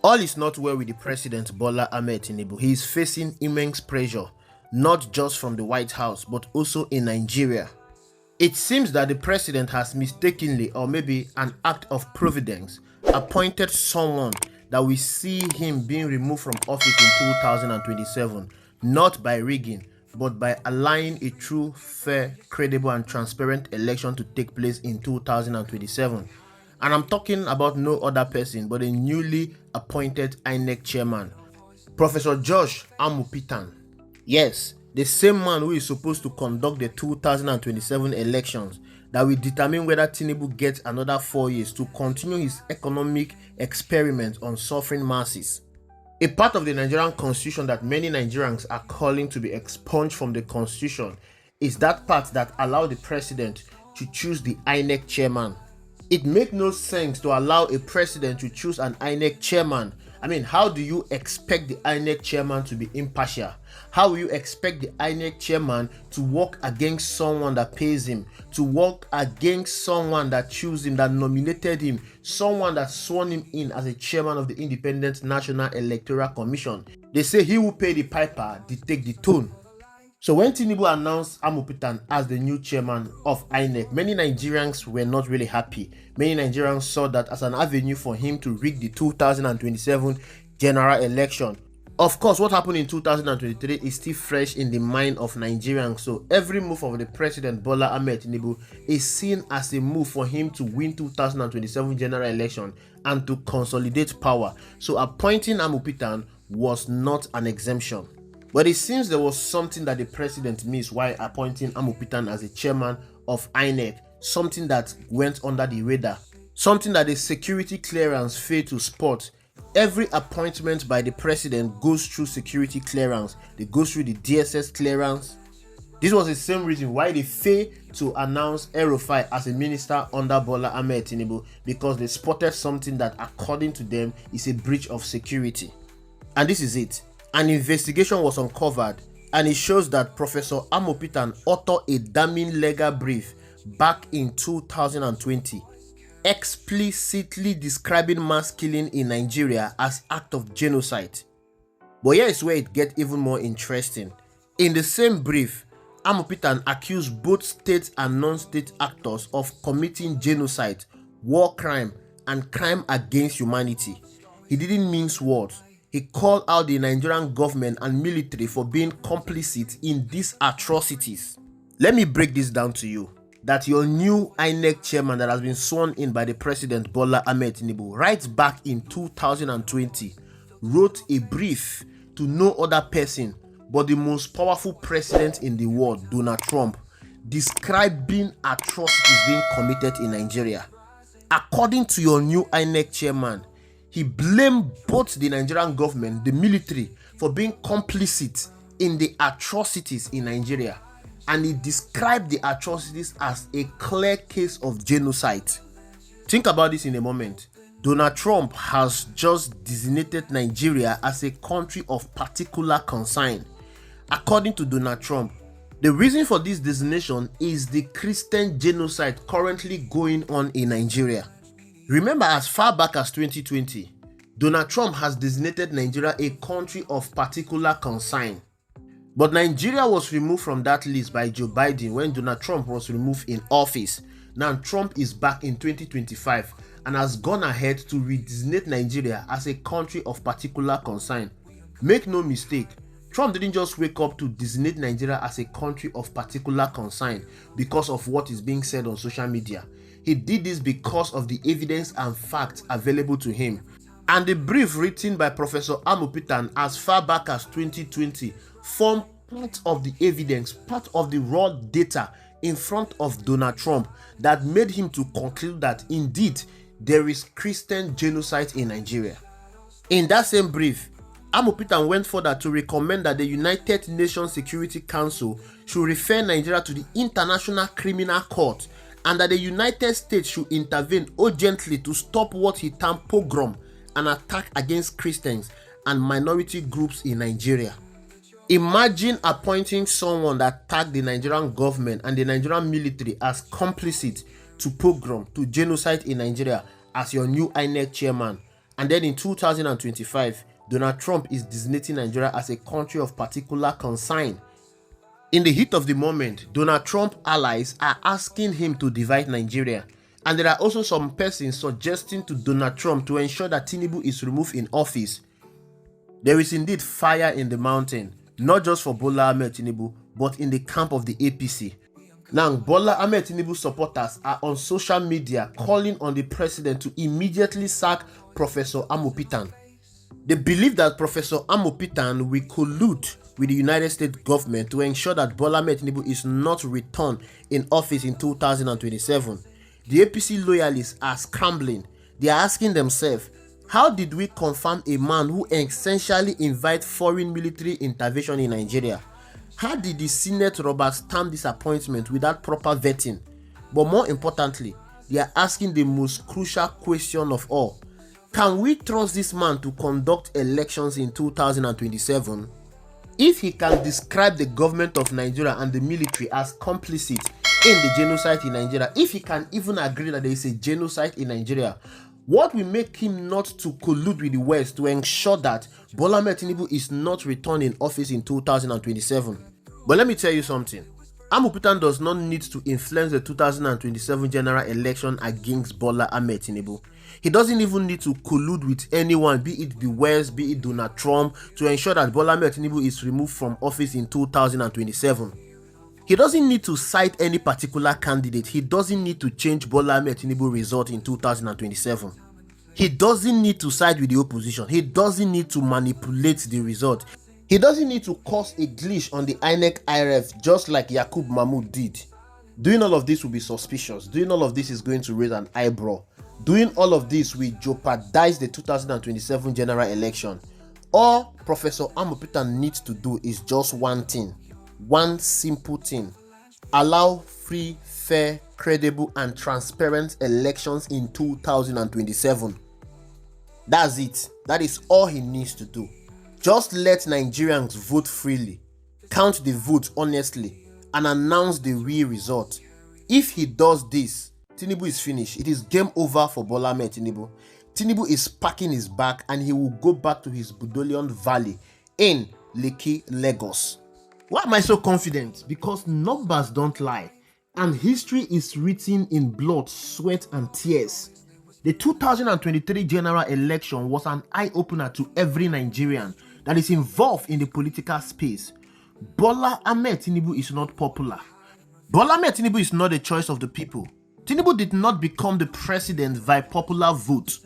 All is not well with the president Bola Ahmed Tinubu. He is facing immense pressure, not just from the White House, but also in Nigeria. It seems that the president has mistakenly, or maybe an act of providence, appointed someone that will see him being removed from office in 2027, not by rigging, but by allowing a true, fair, credible and transparent election to take place in 2027. And I'm talking about no other person but a newly appointed INEC chairman, Professor Josh Amupitan. Yes, the same man who is supposed to conduct the 2027 elections that will determine whether Tinubu gets another 4 years to continue his economic experiment on suffering masses. A part of the Nigerian constitution that many Nigerians are calling to be expunged from the constitution is that part that allows the president to choose the INEC chairman. It makes no sense to allow a president to choose an INEC chairman. I mean, how do you expect the INEC chairman to be impartial? How will you expect the INEC chairman to work against someone that pays him, to work against someone that chose him, that nominated him, someone that sworn him in as a chairman of the Independent National Electoral Commission? They say he who pay the piper dictate the tone. So when Tinubu announced Amupitan as the new chairman of INEC, many Nigerians were not really happy. Many Nigerians saw that as an avenue for him to rig the 2027 general election. Of course, what happened in 2023 is still fresh in the mind of Nigerians. So every move of the president Bola Ahmed Tinubu is seen as a move for him to win 2027 general election and to consolidate power. So appointing Amupitan was not an exemption. But it seems there was something that the president missed while appointing Amupitan as a chairman of INEC, something that went under the radar, something that the security clearance failed to spot. Every appointment by the president goes through security clearance. They go through the DSS clearance. This was the same reason why they failed to announce El-Rufai as a minister under Bola Ahmed Tinubu, because they spotted something that, according to them, is a breach of security. And this is it. An investigation was uncovered, and it shows that Professor Amupitan authored a damning legal brief back in 2020, explicitly describing mass killing in Nigeria as act of genocide. But here is where it gets even more interesting. In the same brief, Amupitan accused both state and non-state actors of committing genocide, war crime, and crime against humanity. He didn't mince words. He called out the Nigerian government and military for being complicit in these atrocities. Let me break this down to you. That your new INEC chairman that has been sworn in by the president Bola Ahmed Tinubu right back in 2020 wrote a brief to no other person but the most powerful president in the world, Donald Trump, describing atrocities being committed in Nigeria. According to your new INEC chairman, he blamed both the Nigerian government, the military, for being complicit in the atrocities in Nigeria. And he described the atrocities as a clear case of genocide. Think about this in a moment. Donald Trump has just designated Nigeria as a country of particular concern. According to Donald Trump, the reason for this designation is the Christian genocide currently going on in Nigeria. Remember, as far back as 2020, Donald Trump has designated Nigeria a country of particular concern. But Nigeria was removed from that list by Joe Biden when Donald Trump was removed in office. Now Trump is back in 2025 and has gone ahead to redesignate Nigeria as a country of particular concern. Make no mistake, Trump didn't just wake up to designate Nigeria as a country of particular concern because of what is being said on social media. He did this because of the evidence and facts available to him. And the brief written by Professor Amupitan as far back as 2020 formed part of the evidence, part of the raw data in front of Donald Trump that made him to conclude that indeed there is Christian genocide in Nigeria. In that same brief, Amupitan went further to recommend that the United Nations Security Council should refer Nigeria to the International Criminal Court, and that the United States should intervene urgently to stop what he termed pogrom, an attack against Christians and minority groups in Nigeria. Imagine appointing someone that tagged the Nigerian government and the Nigerian military as complicit to pogrom, to genocide in Nigeria as your new INEC chairman. And then in 2025, Donald Trump is designating Nigeria as a country of particular concern. In the heat of the moment, Donald Trump allies are asking him to divide Nigeria. And there are also some persons suggesting to Donald Trump to ensure that Tinubu is removed in office. There is indeed fire in the mountain, not just for Bola Ahmed Tinubu, but in the camp of the APC. Now, Bola Ahmed Tinubu supporters are on social media calling on the president to immediately sack Professor Amupitan. They believe that Professor Amupitan will collude with the United States government to ensure that Bola Ahmed Tinubu is not returned in office in 2027. The APC loyalists are scrambling. They are asking themselves, how did we confirm a man who essentially invites foreign military intervention in Nigeria? How did the Senate rubber stamp this appointment without proper vetting? But more importantly, they are asking the most crucial question of all. Can we trust this man to conduct elections in 2027? If he can describe the government of Nigeria and the military as complicit in the genocide in Nigeria, if he can even agree that there is a genocide in Nigeria, what will make him not to collude with the West to ensure that Bola Ahmed Tinubu is not returned in office in 2027? But let me tell you something. Amupitan does not need to influence the 2027 general election against Bola Ahmed Tinubu. He doesn't even need to collude with anyone, be it the West, be it Donald Trump, to ensure that Bola Ahmed Tinubu is removed from office in 2027. He doesn't need to cite any particular candidate. He doesn't need to change Bola Ahmed Tinubu result in 2027. He doesn't need to side with the opposition. He doesn't need to manipulate the result. He doesn't need to cause a glitch on the INEC IRF just like Yakub Mahmoud did. Doing all of this will be suspicious. Doing all of this is going to raise an eyebrow. Doing all of this will jeopardize the 2027 general election. All Professor Amupitan needs to do is just one thing. One simple thing. Allow free, fair, credible and transparent elections in 2027. That's it. That is all he needs to do. Just let Nigerians vote freely, count the votes honestly, and announce the real result. If he does this, Tinubu is finished. It is game over for Bola Ahmed Tinubu. Tinubu is packing his bag and he will go back to his Budolion Valley in Lekki, Lagos. Why am I so confident? Because numbers don't lie, and history is written in blood, sweat, and tears. The 2023 general election was an eye-opener to every Nigerian that is involved in the political space. Bola Ahmed Tinubu is not popular. Bola Ahmed Tinubu is not a choice of the people. Tinubu did not become the president by popular vote.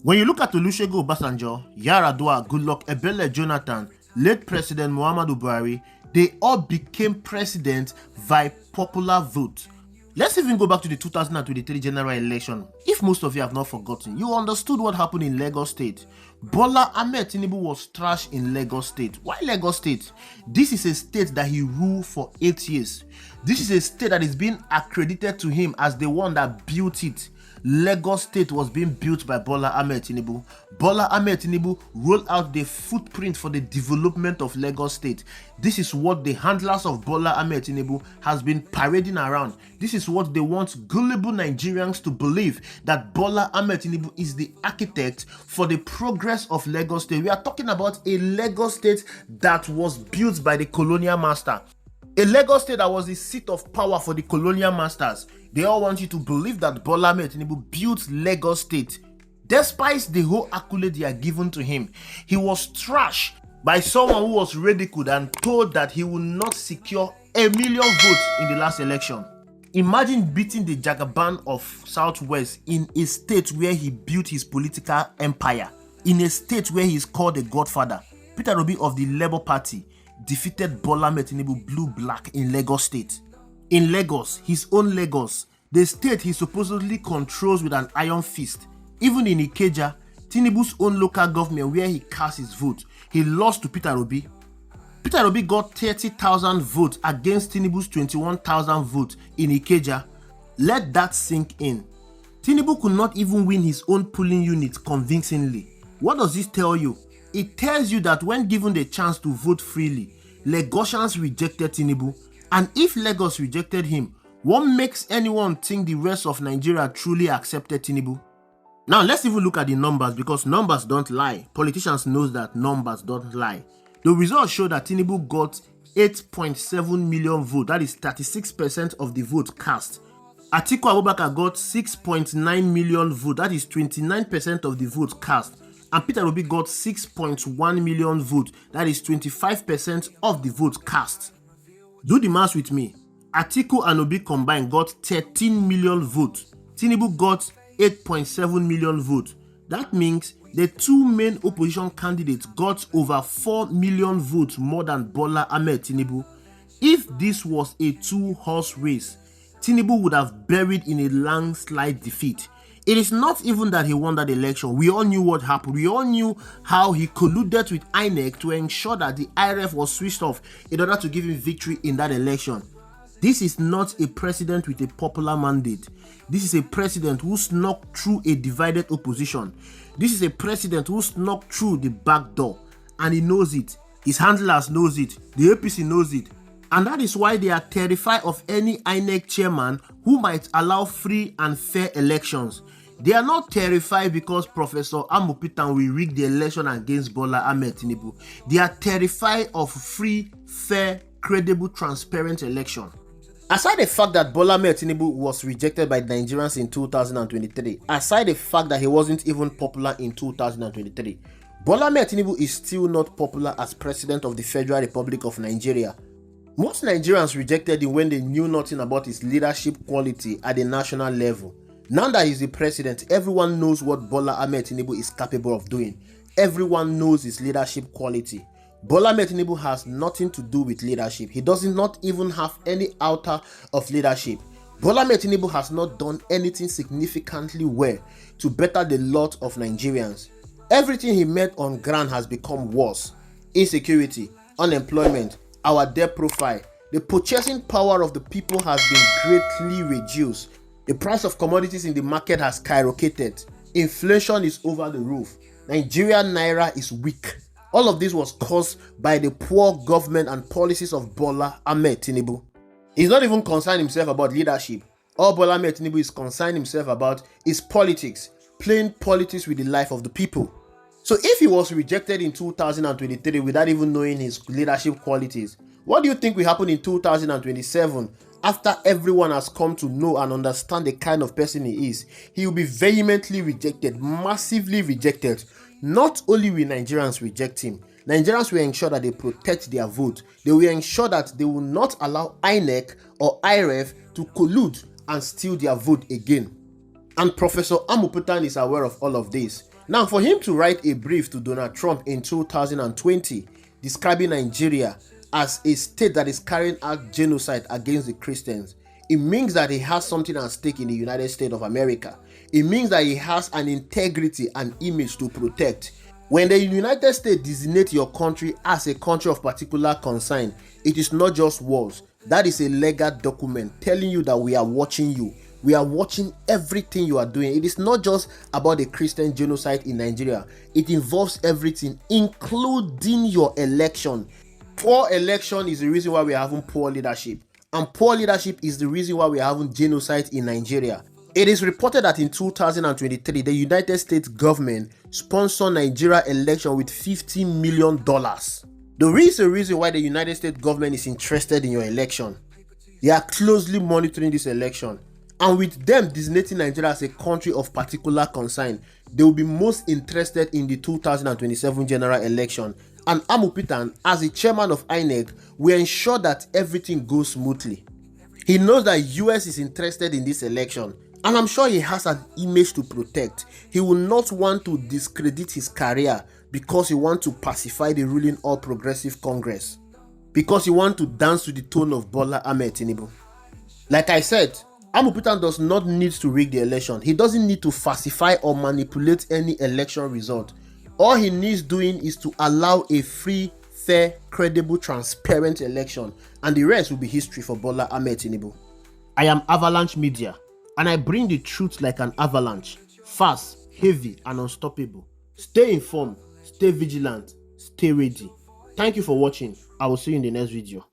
When you look at Olusegun Obasanjo, Yar'Adua, Goodluck Ebele Jonathan, late President Muhammadu Buhari, they all became president by popular vote. Let's even go back to the 2023 general election. If most of you have not forgotten, you understood what happened in Lagos State. Bola Ahmed Tinubu was trashed in Lagos State. Why Lagos State? This is a state that he ruled for 8 years. This is a state that is being accredited to him as the one that built it. Lagos State was being built by Bola Ahmed Tinubu. Bola Ahmed Tinubu rolled out the footprint for the development of Lagos State. This is what the handlers of Bola Ahmed Tinubu has been parading around. This is what they want gullible Nigerians to believe, that Bola Ahmed Tinubu is the architect for the progress of Lagos State. We are talking about a Lagos State that was built by the colonial master. A Lagos State that was the seat of power for the colonial masters. They all want you to believe that Bola Ahmed Tinubu built Lagos State. Despite the whole accolade they are given to him, he was trashed by someone who was ridiculed and told that he would not secure 1 million votes in the last election. Imagine beating the Jagaban of Southwest in a state where he built his political empire, in a state where he is called a godfather. Peter Obi of the Labour Party defeated Bola Ahmed Tinubu blue-black in Lagos State. In Lagos, his own Lagos, the state he supposedly controls with an iron fist. Even in Ikeja, Tinubu's own local government where he cast his vote, he lost to Peter Obi. Peter Obi got 30,000 votes against Tinubu's 21,000 votes in Ikeja. Let that sink in. Tinubu could not even win his own polling unit convincingly. What does this tell you? It tells you that when given the chance to vote freely, Lagosians rejected Tinubu. And if Lagos rejected him, what makes anyone think the rest of Nigeria truly accepted Tinubu? Now, let's even look at the numbers, because numbers don't lie. Politicians know that numbers don't lie. The results show that Tinubu got 8.7 million votes. That is 36% of the vote cast. Atiku Abubakar got 6.9 million votes. That is 29% of the vote cast. And Peter Obi got 6.1 million votes. That is 25% of the vote cast. Do the math with me. Atiku and Obi combined got 13 million votes. Tinubu got 8.7 million votes. That means the two main opposition candidates got over 4 million votes more than Bola Ahmed Tinubu. If this was a two-horse race, Tinubu would have buried in a landslide defeat. It is not even that he won that election. We all knew what happened. We all knew how he colluded with INEC to ensure that the IRF was switched off in order to give him victory in that election. This is not a president with a popular mandate. This is a president who snuck through a divided opposition. This is a president who snuck through the back door, and he knows it. His handlers knows it. The APC knows it. And that is why they are terrified of any INEC chairman who might allow free and fair elections. They are not terrified because Professor Amupitan will rig the election against Bola Ahmed Tinubu. They are terrified of free, fair, credible, transparent election. Aside the fact that Bola Ahmed Tinubu was rejected by Nigerians in 2023, aside the fact that he wasn't even popular in 2023, Bola Ahmed Tinubu is still not popular as President of the Federal Republic of Nigeria. Most Nigerians rejected him when they knew nothing about his leadership quality at the national level. Now that he's the president, everyone knows what Bola Ahmed Tinubu is capable of doing. Everyone knows his leadership quality. Bola Ahmed Tinubu has nothing to do with leadership. He does not even have any iota of leadership. Bola Ahmed Tinubu has not done anything significantly well to better the lot of Nigerians. Everything he made on ground has become worse. Insecurity, unemployment, our debt profile, the purchasing power of the people has been greatly reduced. The price of commodities in the market has skyrocketed. Inflation is over the roof. Nigerian naira is weak. All of this was caused by the poor government and policies of Bola Ahmed Tinubu. He's not even concerned himself about leadership. All Bola Ahmed Tinubu is concerned himself about is politics, playing politics with the life of the people. So if he was rejected in 2023 without even knowing his leadership qualities, what do you think will happen in 2027 after everyone has come to know and understand the kind of person he is? He will be vehemently rejected, massively rejected. Not only will Nigerians reject him, Nigerians will ensure that they protect their vote. They will ensure that they will not allow INEC or IRF to collude and steal their vote again. And Professor Amupitan is aware of all of this. Now, for him to write a brief to Donald Trump in 2020 describing Nigeria as a state that is carrying out genocide against the Christians, it means that he has something at stake in the United States of America. It means that he has an integrity and image to protect. When the United States designate your country as a country of particular concern, it is not just words. That is a legal document telling you that we are watching you. We are watching everything you are doing. It is not just about the Christian genocide in Nigeria. It involves everything, including your election. Poor election is the reason why we are having poor leadership. And poor leadership is the reason why we are having genocide in Nigeria. It is reported that in 2023, the United States government sponsored Nigeria election with $50 million. There is a reason why the United States government is interested in your election. They are closely monitoring this election. And with them designating Nigeria as a country of particular concern, they will be most interested in the 2027 general election. And Amupitan, as the chairman of INEC, will ensure that everything goes smoothly. He knows that US is interested in this election, and I'm sure he has an image to protect. He will not want to discredit his career because he wants to pacify the ruling All Progressive Congress, because he wants to dance to the tone of Bola Ahmed Tinubu. Like I said, Amupitan does not need to rig the election. He doesn't need to falsify or manipulate any election result. All he needs doing is to allow a free, fair, credible, transparent election, and the rest will be history for Bola Ahmed Tinubu. I am Avalanche Media, and I bring the truth like an avalanche, fast, heavy, and unstoppable. Stay informed, stay vigilant, stay ready. Thank you for watching. I will see you in the next video.